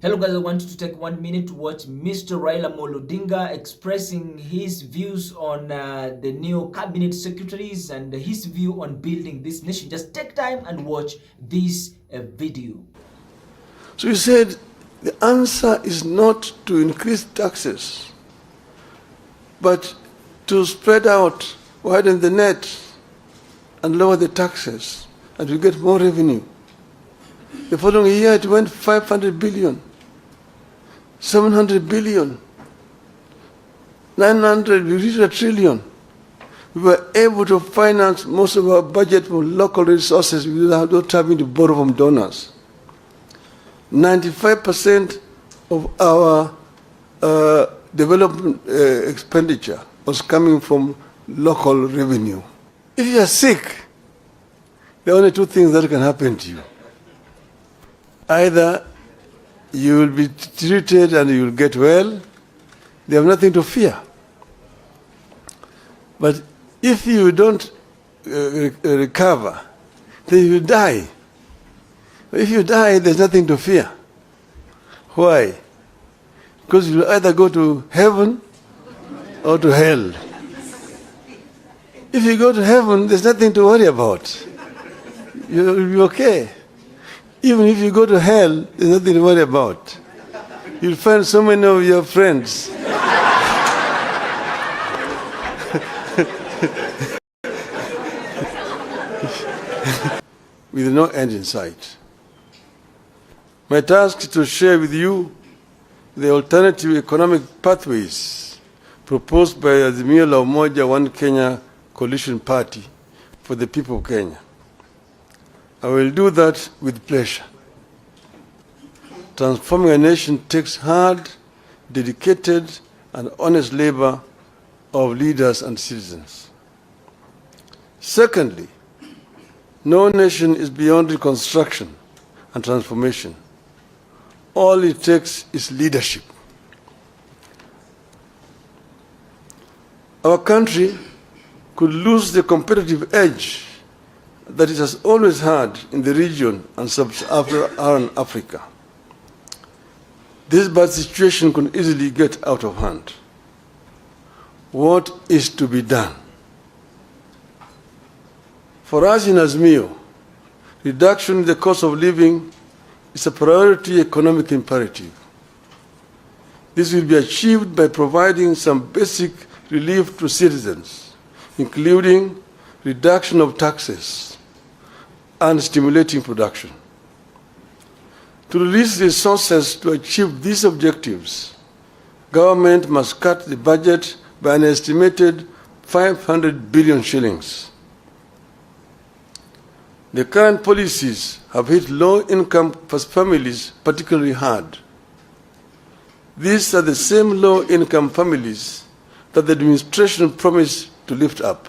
Hello guys, I wanted to take 1 minute to watch Mr. Raila Odinga expressing his views on the new cabinet secretaries and his view on building this nation. Just take time and watch this video. So you said the answer is not to increase taxes, but to spread out, widen the net and lower the taxes, and we get more revenue. The following year it went 500 billion. 700 billion, 900, we reached 1 trillion. We were able to finance most of our budget from local resources without having to borrow from donors. 95% of our development expenditure was coming from local revenue. If you are sick, there are only two things that can happen to you. Either you will be treated and you will get well. They have nothing to fear. But if you don't recover, then you die. If you die, there's nothing to fear. Why? Because you will either go to heaven or to hell. If you go to heaven, there's nothing to worry about. You will be okay. Even if you go to hell, there's nothing to worry about. You'll find so many of your friends. With no end in sight. My task is to share with you the alternative economic pathways proposed by the Azimio la Umoja One Kenya coalition party for the people of Kenya. I will do that with pleasure. Transforming a nation takes hard, dedicated, and honest labor of leaders and citizens. Secondly, no nation is beyond reconstruction and transformation. All it takes is leadership. Our country could lose the competitive edge that it has always had in the region and sub-Saharan Africa. This bad situation could easily get out of hand. What is to be done? For us in Azimio, reduction in the cost of living is a priority economic imperative. This will be achieved by providing some basic relief to citizens, including reduction of taxes and stimulating production. To release resources to achieve these objectives, government must cut the budget by an estimated 500 billion shillings. The current policies have hit low-income families particularly hard. These are the same low-income families that the administration promised to lift up.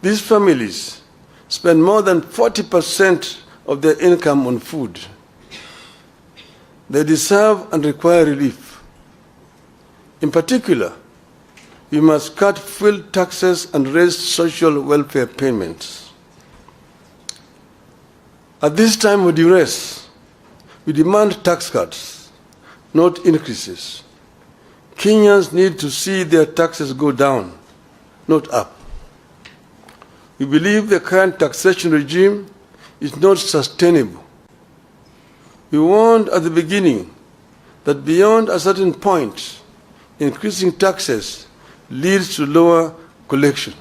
These families spend more than 40% of their income on food. They deserve and require relief. In particular, we must cut fuel taxes and raise social welfare payments. At this time of duress, we demand tax cuts, not increases. Kenyans need to see their taxes go down, not up. We believe the current taxation regime is not sustainable. We warned at the beginning that beyond a certain point, increasing taxes leads to lower collection.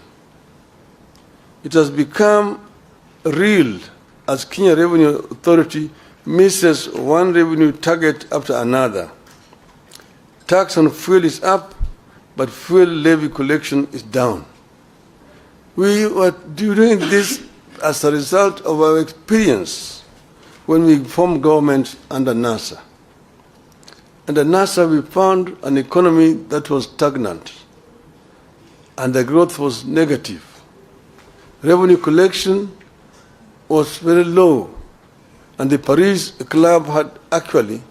It has become real as Kenya Revenue Authority misses one revenue target after another. Tax on fuel is up, but fuel levy collection is down. We were doing this as a result of our experience when we formed government under NASA. Under NASA, we found an economy that was stagnant, and the growth was negative. Revenue collection was very low, and the Paris Club had actually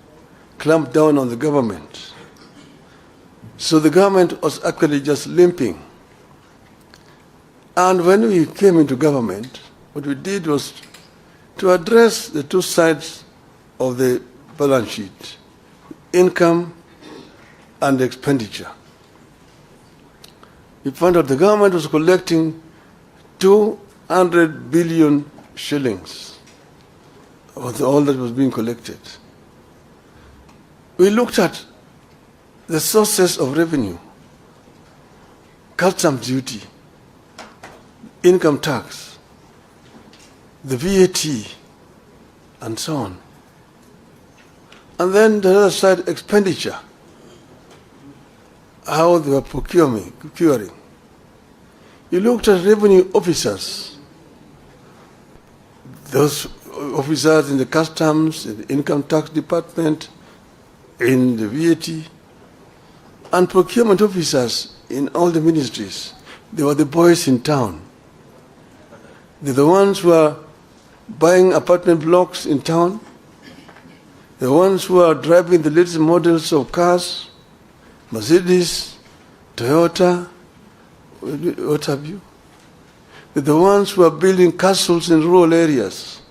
clamped down on the government. So the government was actually just limping. And when we came into government, what we did was to address the two sides of the balance sheet, income and expenditure. We found out the government was collecting 200 billion shillings of all that was being collected. We looked at the sources of revenue, customs duty, income tax, the VAT, and so on. And then the other side, expenditure, how they were procuring. You looked at revenue officers, those officers in the customs, in the income tax department, in the VAT, and procurement officers in all the ministries. They were the boys in town. They're the ones who are buying apartment blocks in town, the ones who are driving the latest models of cars, Mercedes, Toyota, what have you. They're the ones who are building castles in rural areas.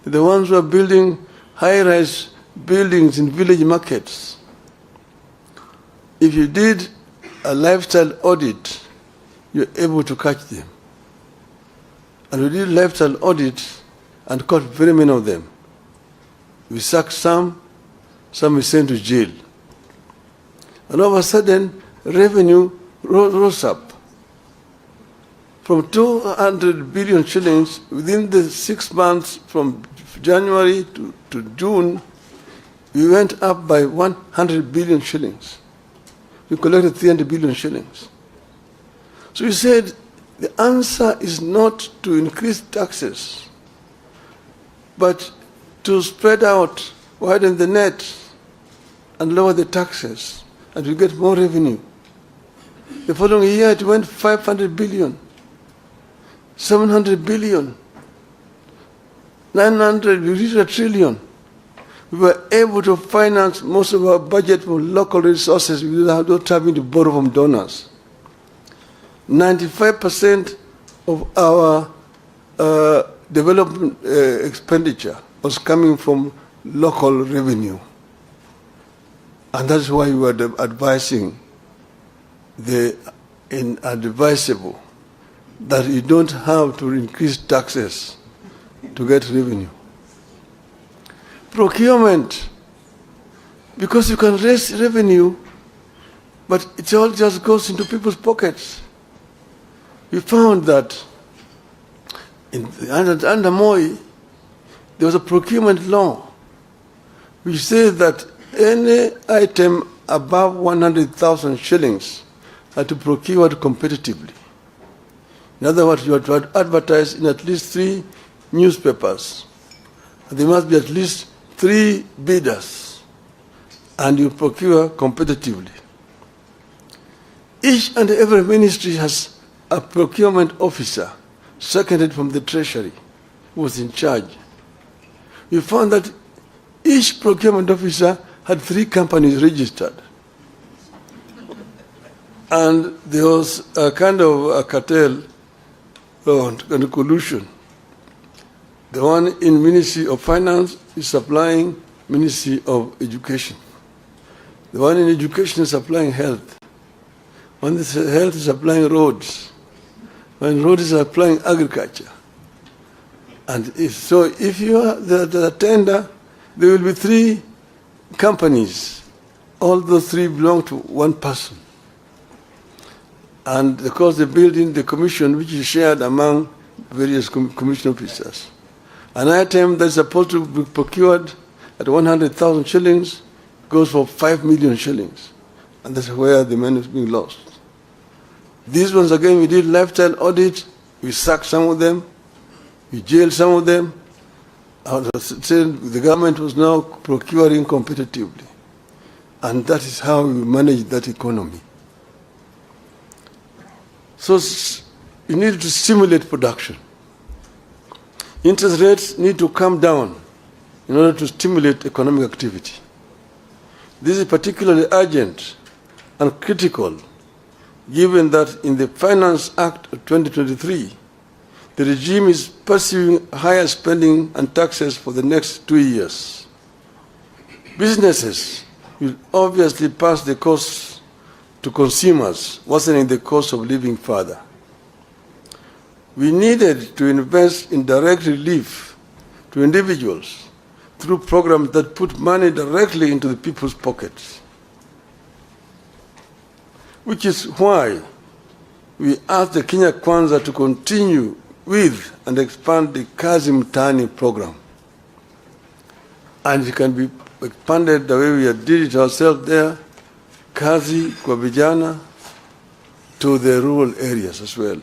They're the ones who are building high-rise buildings in village markets. If you did a lifestyle audit, you're able to catch them. And we did lifestyle audits and caught very many of them. We sacked some we sent to jail. And all of a sudden, revenue rose up. From 200 billion shillings, within the 6 months from January to June, we went up by 100 billion shillings. We collected 300 billion shillings. So we said, the answer is not to increase taxes, but to spread out, widen the net, and lower the taxes, and we get more revenue. The following year, it went 500 billion, 700 billion, 900, we reached 1 trillion. We were able to finance most of our budget from local resources without having to borrow from donors. 95% of our development expenditure was coming from local revenue. And that's why we were advising the inadvisable that you don't have to increase taxes to get revenue. Procurement, because you can raise revenue, but it all just goes into people's pockets. We found that under Moi, there was a procurement law which says that any item above 100,000 shillings had to be procured competitively. In other words, you have to advertise in at least 3 newspapers. And there must be at least 3 bidders, and you procure competitively. Each and every ministry has a procurement officer, seconded from the treasury, who was in charge. We found that each procurement officer had 3 companies registered. And there was a kind of a cartel and a collusion. The one in Ministry of Finance is supplying Ministry of Education. The one in Education is supplying health. One is health is supplying roads. When roads is supplying agriculture. And if you are the tender, there will be 3 companies. All those 3 belong to one person. And of course the building, the commission, which is shared among various commission officers. An item that's supposed to be procured at 100,000 shillings goes for 5 million shillings. And that's where the money is being lost. These ones, again, we did lifestyle audit. We sacked some of them. We jailed some of them. The government was now procuring competitively. And that is how we manage that economy. So you need to stimulate production. Interest rates need to come down in order to stimulate economic activity. This is particularly urgent and critical, given that in the Finance Act of 2023, the regime is pursuing higher spending and taxes for the next 2 years. Businesses will obviously pass the costs to consumers, worsening the cost of living further. We needed to invest in direct relief to individuals through programs that put money directly into the people's pockets, which is why we asked the Kenya Kwanza to continue with and expand the Kazi Mtaani program. And it can be expanded the way we did it ourselves there, Kazi kwa vijana, to the rural areas as well.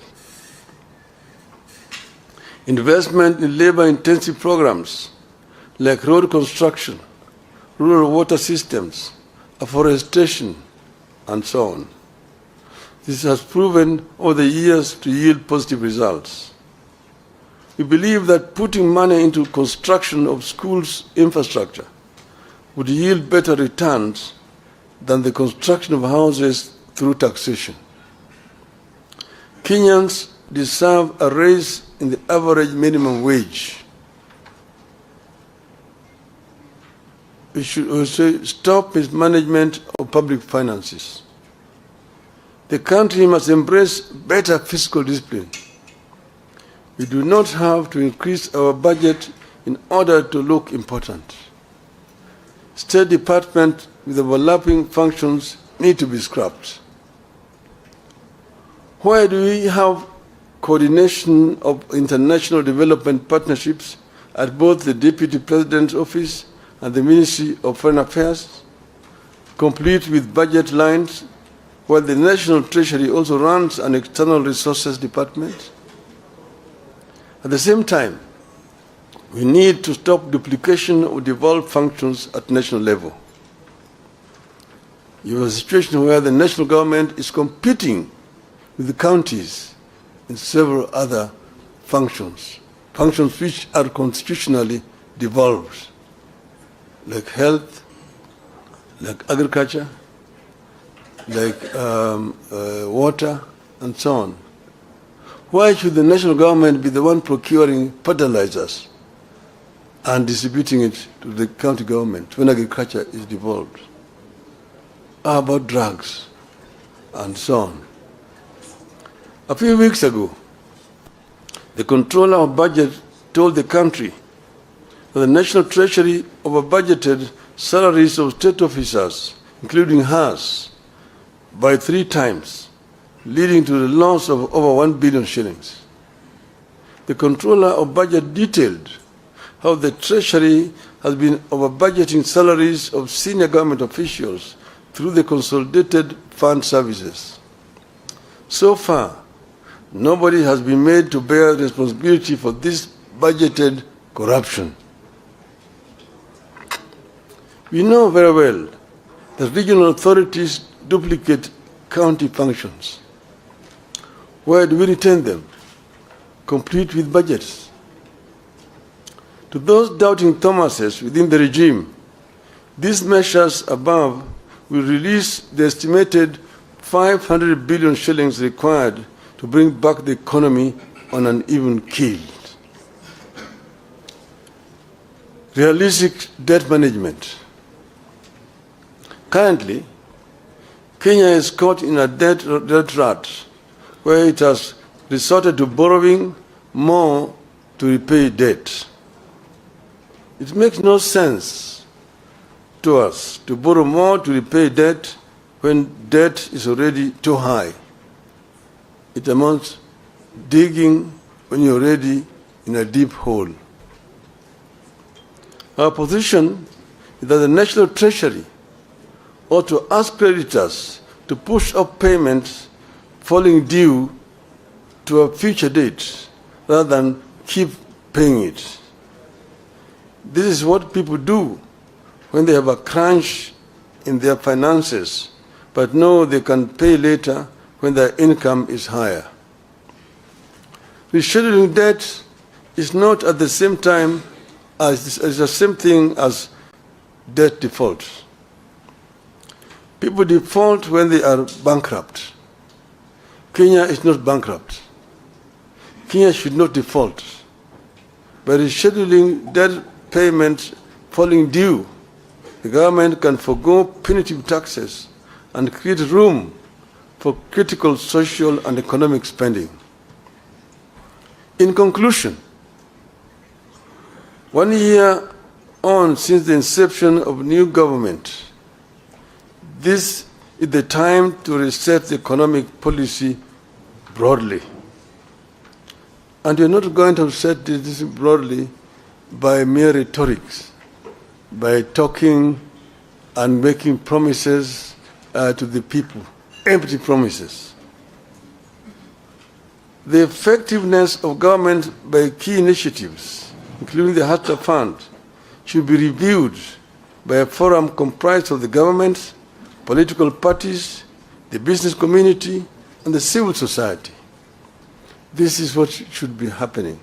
Investment in labor-intensive programs like road construction, rural water systems, afforestation, and so on. This has proven over the years to yield positive results. We believe that putting money into construction of schools' infrastructure would yield better returns than the construction of houses through taxation. Kenyans deserve a raise in the average minimum wage. We should also stop mismanagement of public finances. The country must embrace better fiscal discipline. We do not have to increase our budget in order to look important. State departments with overlapping functions need to be scrapped. Why do we have coordination of international development partnerships at both the Deputy President's Office and the Ministry of Foreign Affairs, complete with budget lines, while the National Treasury also runs an external resources department? At the same time, we need to stop duplication of devolved functions at national level. You have a situation where the national government is competing with the counties in several other functions, functions which are constitutionally devolved, like health, like agriculture, like water, and so on. Why should the national government be the one procuring fertilizers and distributing it to the county government when agriculture is devolved? How about drugs and so on? A few weeks ago, the Controller of Budget told the country that the National Treasury over-budgeted salaries of state officers, including hers, by 3 times, leading to the loss of over 1 billion shillings. The Controller of Budget detailed how the Treasury has been over-budgeting salaries of senior government officials through the Consolidated Fund Services. So far, nobody has been made to bear responsibility for this budgeted corruption. We know very well that regional authorities duplicate county functions. Where do we retain them? Complete with budgets. To those doubting Thomases within the regime, these measures above will release the estimated 500 billion shillings required to bring back the economy on an even keel. Realistic debt management. Currently, Kenya is caught in a debt rut where it has resorted to borrowing more to repay debt. It makes no sense to us to borrow more to repay debt when debt is already too high. It amounts digging when you're already in a deep hole. Our position is that the National Treasury ought to ask creditors to push up payments falling due to a future date rather than keep paying it. This is what people do when they have a crunch in their finances, but know they can pay later when their income is higher. Rescheduling debt is not at the same time as the same thing as debt default. People default when they are bankrupt. Kenya is not bankrupt. Kenya should not default. By rescheduling debt payments falling due, the government can forgo punitive taxes and create room for critical social and economic spending. In conclusion, 1 year on since the inception of new government, this is the time to reset the economic policy broadly. And you're not going to set this broadly by mere rhetorics, by talking and making promises to the people, empty promises. The effectiveness of government by key initiatives, including the HATA Fund, should be reviewed by a forum comprised of the government, political parties, the business community, and the civil society. This is what should be happening.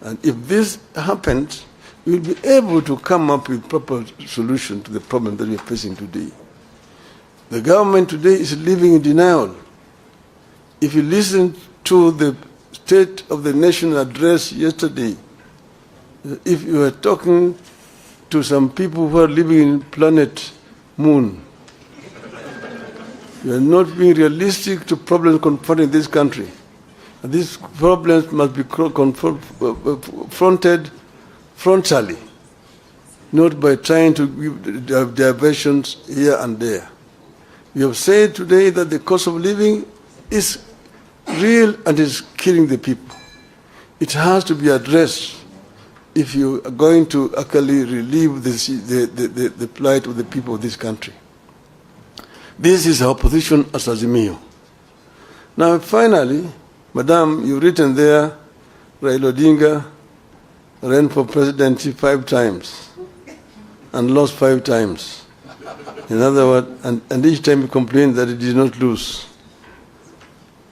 And if this happens, we will be able to come up with proper solution to the problem that we are facing today. The government today is living in denial. If you listen to the State of the Nation address yesterday, if you were talking to some people who are living in planet Moon, you are not being realistic to problems confronting this country. And these problems must be confronted frontally, not by trying to give diversions here and there. We have said today that the cost of living is real and is killing the people. It has to be addressed if you are going to actually relieve the plight of the people of this country. This is our position as Azimio. Now, finally, Madam, you've written there, Raila Odinga ran for presidency 5 times and lost 5 times. In other words, and each time he complained that he did not lose.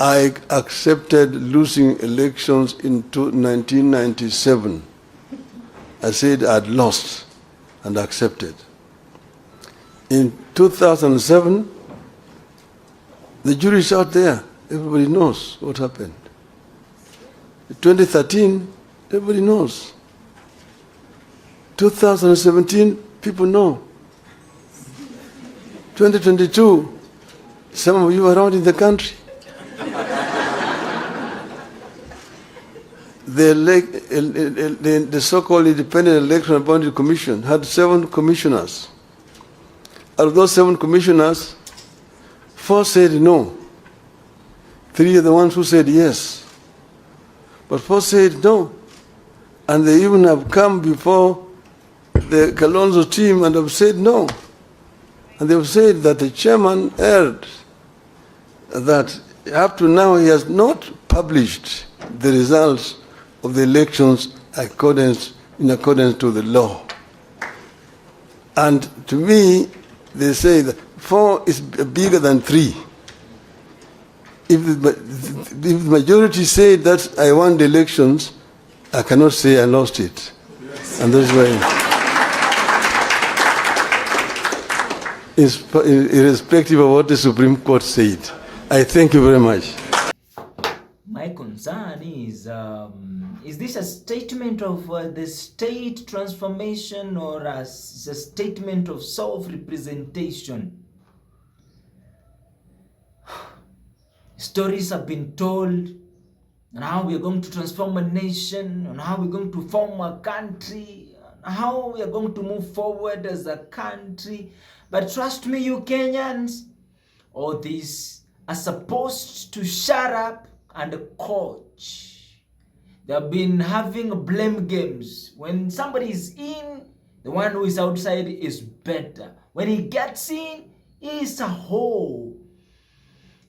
I accepted losing elections in 1997. I said I'd lost and accepted. In 2007, the jury is out there. Everybody knows what happened. In 2013, everybody knows. 2017, people know. 2022, some of you are around in the country. The so-called Independent Election and Boundary Commission had 7 commissioners. Out of those 7 commissioners, 4 said no. 3 are the ones who said yes. But 4 said no. And they even have come before the Kalonzo team and have said no. And they have said that the chairman erred, that up to now he has not published the results of the elections in accordance to the law. And to me, they say that 4 is bigger than 3. If the majority say that I won the elections, I cannot say I lost it. Yes. And that's why, irrespective of what the Supreme Court said, I thank you very much. My concern is this a statement of the state transformation, or a statement of self-representation? Stories have been told on how we are going to transform a nation, on how we're going to form a country, on how we are going to move forward as a country. But trust me, you Kenyans, all these are supposed to shut up and coach. They have been having blame games. When somebody is in, the one who is outside is better. When he gets in, he is a whole.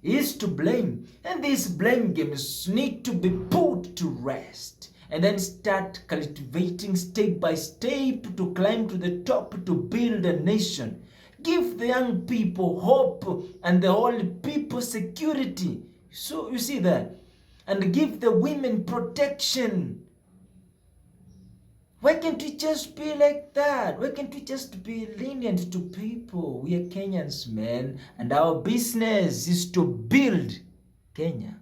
He is to blame. And these blame games need to be put to rest. And then start cultivating step by step to climb to the top to build a nation. Give the young people hope and the old people security. So you see that. And give the women protection. Why can't we just be like that? Why can't we just be lenient to people? We are Kenyans, man. And our business is to build Kenya.